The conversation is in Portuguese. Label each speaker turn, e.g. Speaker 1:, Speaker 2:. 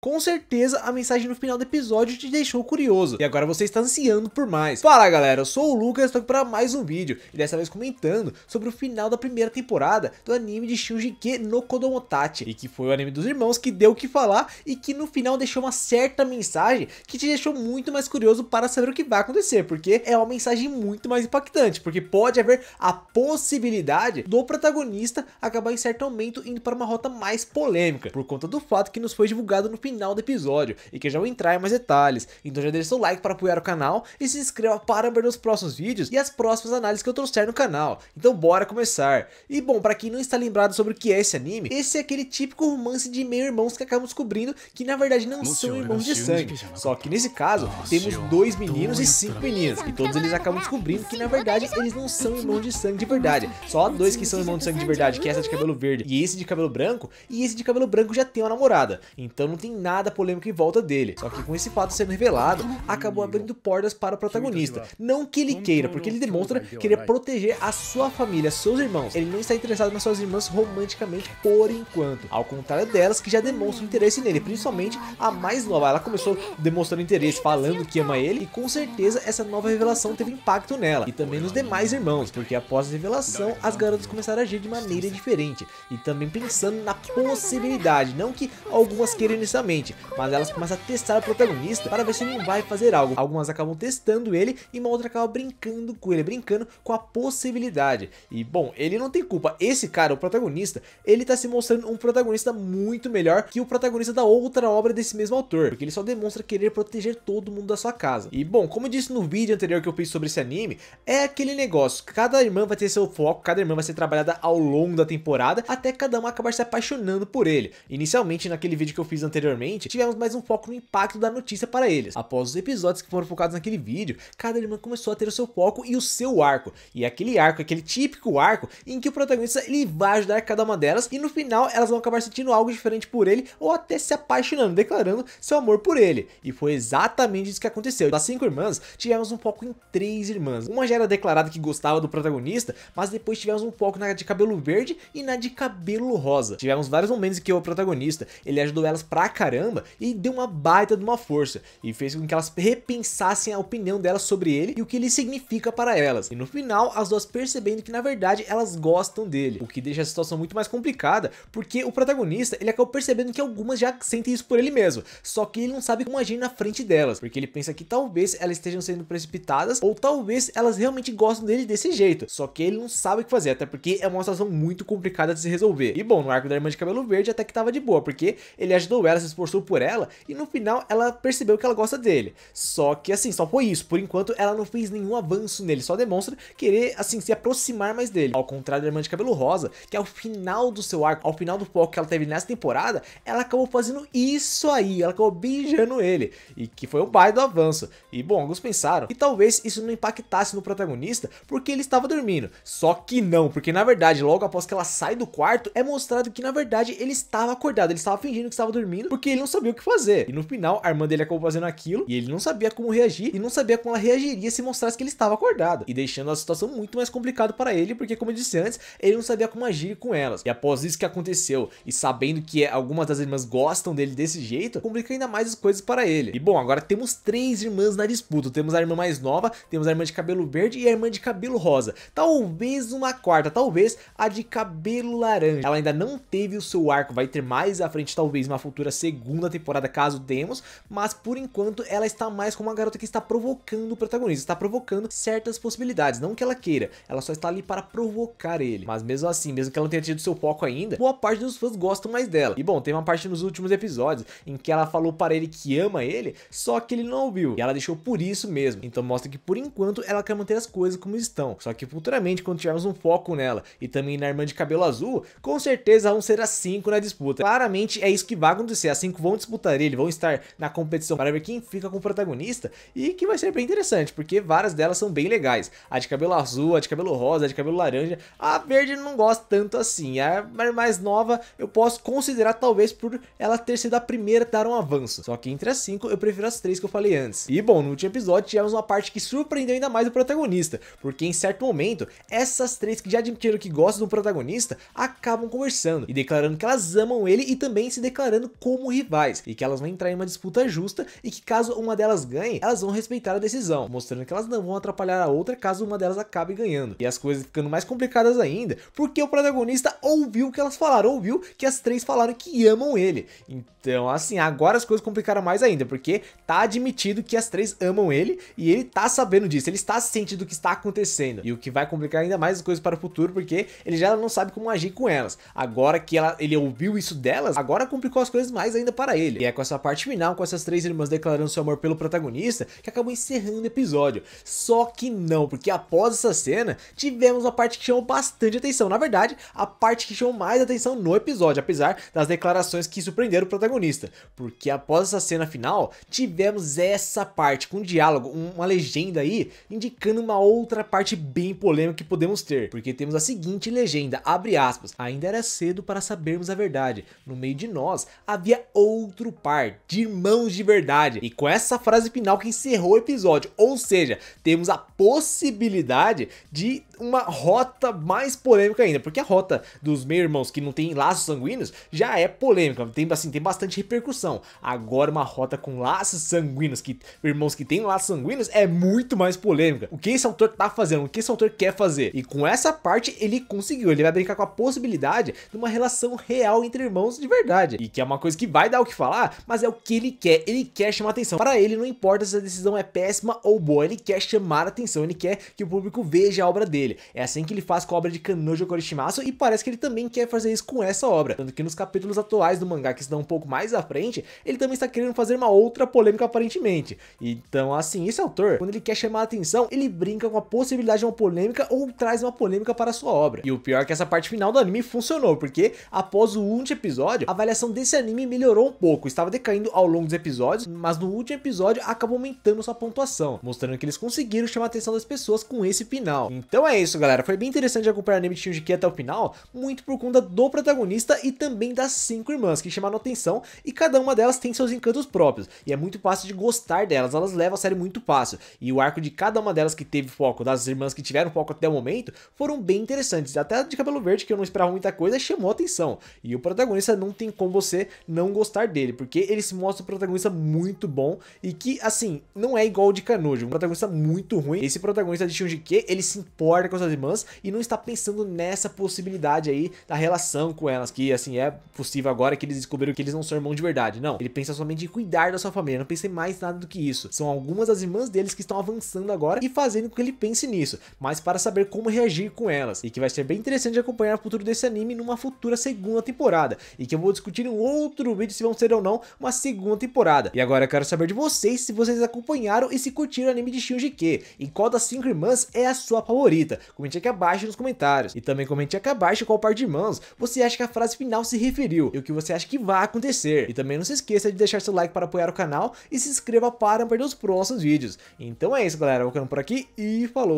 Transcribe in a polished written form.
Speaker 1: Com certeza a mensagem no final do episódio te deixou curioso e agora você está ansiando por mais. Fala galera, eu sou o Lucas, estou aqui para mais um vídeo e dessa vez comentando sobre o final da primeira temporada do anime de Shinji no Kodomotachi, e que foi o anime dos irmãos que deu o que falar e que no final deixou uma certa mensagem que te deixou muito mais curioso para saber o que vai acontecer, porque é uma mensagem muito mais impactante, porque pode haver a possibilidade do protagonista acabar em certo momento indo para uma rota mais polêmica, por conta do fato que nos foi divulgado no final do episódio e que eu já vou entrar em mais detalhes. Então já deixa seu like para apoiar o canal e se inscreva para ver os próximos vídeos e as próximas análises que eu trouxer no canal. Então bora começar. E bom, para quem não está lembrado sobre o que é esse anime, esse é aquele típico romance de meio-irmãos que acabam descobrindo que na verdade não são irmãos de sangue, só que nesse caso temos 2 meninos e 5 meninas, e todos eles acabam descobrindo que na verdade eles não são irmãos de sangue de verdade. Só 2 que são irmãos de sangue de verdade, que é essa de cabelo verde e esse de cabelo branco, e esse de cabelo branco já tem uma namorada, então não tem nada polêmico em volta dele. Só que com esse fato sendo revelado, acabou abrindo portas para o protagonista. Não que ele queira, porque ele demonstra querer proteger a sua família, seus irmãos. Ele não está interessado nas suas irmãs romanticamente por enquanto, ao contrário delas que já demonstram interesse nele, principalmente a mais nova. Ela começou demonstrando interesse, falando que ama ele, e com certeza essa nova revelação teve impacto nela e também nos demais irmãos, porque após a revelação as garotas começaram a agir de maneira diferente e também pensando na possibilidade, não que algumas queiram inicialmente, mas elas começam a testar o protagonista para ver se ele não vai fazer algo. Algumas acabam testando ele e uma outra acaba brincando com ele, brincando com a possibilidade. E bom, ele não tem culpa. Esse cara, o protagonista, ele tá se mostrando um protagonista muito melhor que o protagonista da outra obra desse mesmo autor, porque ele só demonstra querer proteger todo mundo da sua casa. E bom, como eu disse no vídeo anterior que eu fiz sobre esse anime, é aquele negócio, cada irmã vai ter seu foco, cada irmã vai ser trabalhada ao longo da temporada, até cada uma acabar se apaixonando por ele. Inicialmente, naquele vídeo que eu fiz anteriormente, tivemos mais um foco no impacto da notícia para eles. Após os episódios que foram focados naquele vídeo, cada irmã começou a ter o seu foco e o seu arco. E aquele arco, aquele típico arco em que o protagonista ele vai ajudar cada uma delas e no final elas vão acabar sentindo algo diferente por ele ou até se apaixonando, declarando seu amor por ele. E foi exatamente isso que aconteceu. Das 5 irmãs, tivemos um foco em 3 irmãs. Uma já era declarada que gostava do protagonista, mas depois tivemos um foco na de cabelo verde e na de cabelo rosa. Tivemos vários momentos em que o protagonista ele ajudou elas pra caramba e deu uma baita de uma força e fez com que elas repensassem a opinião delas sobre ele e o que ele significa para elas. E no final as duas percebendo que na verdade elas gostam dele, o que deixa a situação muito mais complicada, porque o protagonista ele acabou percebendo que algumas já sentem isso por ele mesmo, só que ele não sabe como agir na frente delas, porque ele pensa que talvez elas estejam sendo precipitadas ou talvez elas realmente gostam dele desse jeito, só que ele não sabe o que fazer, até porque é uma situação muito complicada de se resolver. E bom, no arco da irmã de cabelo verde até que tava de boa, porque ele ajudou ela, se esforçou por ela e no final ela percebeu que ela gosta dele. Só que assim, só foi isso. Por enquanto ela não fez nenhum avanço nele, só demonstra querer assim se aproximar mais dele. Ao contrário da irmã de cabelo rosa, que ao final do seu arco, ao final do foco que ela teve nessa temporada, ela acabou fazendo isso aí, ela acabou beijando ele, e que foi o baile do avanço. E bom, alguns pensaram que talvez isso não impactasse no protagonista porque ele estava dormindo, só que não, porque na verdade logo após que ela sai do quarto é mostrado que na verdade ele estava acordado, ele estava fingindo que estava dormindo porque ele não sabia o que fazer. E no final a irmã dele acabou fazendo aquilo e ele não sabia como reagir e não sabia como ela reagiria se mostrasse que ele estava acordado, e deixando a situação muito mais complicada para ele, porque como eu disse antes, ele não sabia como agir com elas. E após isso que aconteceu e sabendo que algumas das irmãs gostam dele desse jeito, complica ainda mais as coisas para ele. E bom, agora temos 3 irmãs na disputa. Temos a irmã mais nova, temos a irmã de cabelo verde e a irmã de cabelo rosa, talvez uma quarta, talvez a de cabelo laranja. Ela ainda não teve o seu arco, vai ter mais à frente talvez uma futura segunda temporada caso temos, mas por enquanto ela está mais como uma garota que está provocando o protagonista, está provocando certas possibilidades, não que ela queira, ela só está ali para provocar ele. Mas mesmo assim, mesmo que ela não tenha tido seu foco ainda, boa parte dos fãs gostam mais dela. E bom, tem uma parte nos últimos episódios em que ela falou para ele que ama ele, só que ele não ouviu, e ela deixou por isso mesmo. Então mostra que por enquanto ela quer manter as coisas como estão, só que futuramente quando tivermos um foco nela e também na irmã de cabelo azul, com certeza vão ser as 5 na disputa. Claramente é isso que vai acontecer, as 5 vão disputar ele, vão estar na competição para ver quem fica com o protagonista, e que vai ser bem interessante, porque várias delas são bem legais. A de cabelo azul, a de cabelo rosa, a de cabelo laranja, a verde não gosto tanto assim, a mais nova eu posso considerar talvez por ela ter sido a primeira a dar um avanço, só que entre as 5 eu prefiro as 3 que eu falei antes. E bom, no último episódio tivemos uma parte que surpreendeu ainda mais o protagonista, porque em certo momento essas 3 que já admitiram que gostam do protagonista acabam conversando e declarando que elas amam ele e também se declarando como como rivais e que elas vão entrar em uma disputa justa e que caso uma delas ganhe, elas vão respeitar a decisão, mostrando que elas não vão atrapalhar a outra caso uma delas acabe ganhando. E as coisas ficando mais complicadas ainda, porque o protagonista ouviu o que elas falaram, ouviu que as três falaram que amam ele. Então, assim, agora as coisas complicaram mais ainda, porque tá admitido que as três amam ele e ele tá sabendo disso, ele está ciente do que está acontecendo. E o que vai complicar ainda mais as coisas para o futuro, porque ele já não sabe como agir com elas. Agora que ele ouviu isso delas, agora complicou as coisas mais ainda para ele. E é com essa parte final, com essas três irmãs declarando seu amor pelo protagonista, que acabou encerrando o episódio. Só que não, porque após essa cena, tivemos uma parte que chamou bastante atenção. Na verdade, a parte que chamou mais atenção no episódio, apesar das declarações que surpreenderam o protagonista. Porque após essa cena final, tivemos essa parte com um diálogo, uma legenda aí, indicando uma outra parte bem polêmica que podemos ter. Porque temos a seguinte legenda, abre aspas, ainda era cedo para sabermos a verdade. No meio de nós, havia outro par de irmãos de verdade. E com essa frase final que encerrou o episódio, ou seja, temos a possibilidade de uma rota mais polêmica ainda, porque a rota dos meio-irmãos que não tem laços sanguíneos já é polêmica, tem bastante repercussão. Agora uma rota com laços sanguíneos, irmãos que têm laços sanguíneos, é muito mais polêmica. O que esse autor tá fazendo, o que esse autor quer fazer, e com essa parte ele conseguiu, ele vai brincar com a possibilidade de uma relação real entre irmãos de verdade, e que é uma coisa que vai dar o que falar, mas é o que ele quer chamar atenção. Para ele não importa se a decisão é péssima ou boa, ele quer chamar atenção, ele quer que o público veja a obra dele. É assim que ele faz com a obra de Kanojo Korishimasu e parece que ele também quer fazer isso com essa obra. Tanto que nos capítulos atuais do mangá, que estão um pouco mais à frente, ele também está querendo fazer uma outra polêmica aparentemente. Então, assim, esse autor, quando ele quer chamar a atenção, ele brinca com a possibilidade de uma polêmica ou traz uma polêmica para a sua obra. E o pior é que essa parte final do anime funcionou, porque após o último episódio, a avaliação desse anime melhorou um pouco. Estava decaindo ao longo dos episódios, mas no último episódio acabou aumentando sua pontuação, mostrando que eles conseguiram chamar a atenção das pessoas com esse final. Então é isso, galera. Foi bem interessante acompanhar o anime de Shinji até o final, muito por conta do protagonista e também das 5 irmãs que chamaram atenção, e cada uma delas tem seus encantos próprios, e é muito fácil de gostar delas, elas levam a série muito fácil, e o arco de cada uma delas que teve foco, das irmãs que tiveram foco até o momento, foram bem interessantes, até a de cabelo verde, que eu não esperava muita coisa, chamou atenção, e o protagonista não tem como você não gostar dele, porque ele se mostra um protagonista muito bom, e que, assim, não é igual o de Kanojo, um protagonista muito ruim. Esse protagonista de Shinji, ele se importa com as suas irmãs, e não está pensando nessa possibilidade aí da relação com elas, que assim é possível agora que eles descobriram que eles não são irmãos de verdade. Não, ele pensa somente em cuidar da sua família, não pensa em mais nada do que isso. São algumas das irmãs deles que estão avançando agora e fazendo com que ele pense nisso, mas para saber como reagir com elas, e que vai ser bem interessante de acompanhar o futuro desse anime numa futura segunda temporada, e que eu vou discutir em outro vídeo se vão ser ou não uma segunda temporada. E agora eu quero saber de vocês se vocês acompanharam e se curtiram o anime de Shinji, e qual das 5 irmãs é a sua favorita. Comente aqui abaixo nos comentários, e também comente aqui abaixo qual par de irmãos você acha que a frase final se referiu e o que você acha que vai acontecer. E também não se esqueça de deixar seu like para apoiar o canal e se inscreva para não perder os próximos vídeos. Então é isso, galera, eu vou ficando por aqui e falou!